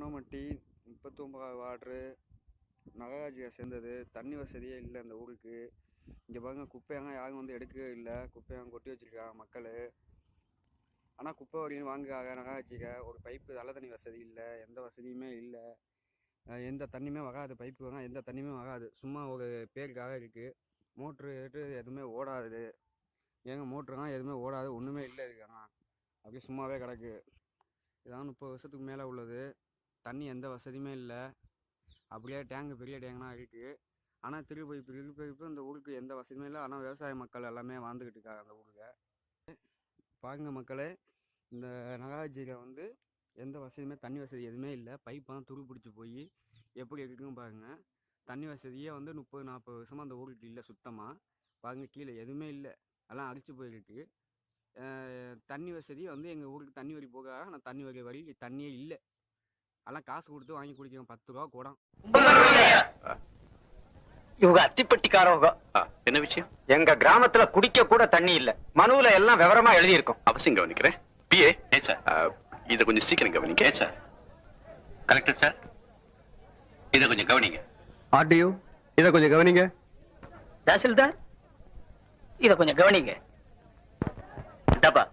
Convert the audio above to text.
பொன்னமட்டி 39 ward நகராட்சியை சேர்ந்தது. தண்ணி வசதியே இல்லை இந்த ஊருக்கு. இங்கே பாருங்க, குப்பையெல்லாம் யாரும் வந்து எடுக்கவே இல்லை. குப்பையெல்லாம் கொட்டி வச்சிருக்காங்க மக்கள். ஆனால் குப்பை வரையும் வாங்குறாங்க நகராட்சிக்கு. ஒரு பைப்பு நல்ல தண்ணி வசதி இல்லை, எந்த வசதியுமே இல்லை. எந்த தண்ணியுமே வராது, பைப்பு வேணால் எந்த தண்ணியுமே வராது. சும்மா ஒரு பேருக்காக இருக்குது. மோட்ரு எதுவுமே ஓடாது. ஏங்க மோட்ருலாம் எதுவுமே ஓடாது, ஒன்றுமே இல்லை இருக்காங்க. அப்படியே சும்மாவே கிடக்கு. இதான் 30 வருஷத்துக்கு மேலே உள்ளது. தண்ணி எந்த வசதியுமே இல்லை. அப்படியே டேங்கு பெரிய டேங்குனா இருக்குது. ஆனால் திருப்பைப்பு இந்த ஊருக்கு எந்த வசதியுமே இல்லை. ஆனால் விவசாய மக்கள் எல்லாமே வாழ்ந்துக்கிட்டு இருக்காங்க அந்த ஊருக்கு. பாருங்க மக்களே, இந்த நகராட்சியில் வந்து எந்த வசதியுமே தண்ணி வசதி எதுவுமே இல்லை. பைப்பெல்லாம் துரு பிடிச்சி போய் எப்படி இருக்குன்னு பாருங்கள். தண்ணி வசதியே வந்து 30-40 வருஷமாக அந்த ஊருக்கு இல்லை சுத்தமாக. பாருங்கள், கீழே எதுவுமே இல்லை, எல்லாம் அடிச்சு போயிருக்கு. தண்ணி வசதி வந்து எங்கள் ஊருக்கு தண்ணி வரி போக, ஆனால் தண்ணி வரி தண்ணியே இல்லை. அதெல்லாம் காசு கொடுத்து வாங்கி குடிக்கிறோம், 10 ரூபா குடம். இவங்க அத்திப்பட்டிக்காரவங்க. என்ன விஷயம்? எங்க கிராமத்துல குடிக்க கூட தண்ணி இல்ல. மனுவுல எல்லாம் விவரமா எழுதி இருக்கும். அவசியம் கவனிக்கிறேன். பிஏ சார், இதை கொஞ்சம் சீக்கிரம் கவனிங்க. சார், கரெக்ட் சார், இதை கொஞ்சம் கவனிங்க. ஆர்டிஓ, இதை கொஞ்சம் கவனிங்க. தாசில்தார், இதை கொஞ்சம் கவனிங்க. டப்பா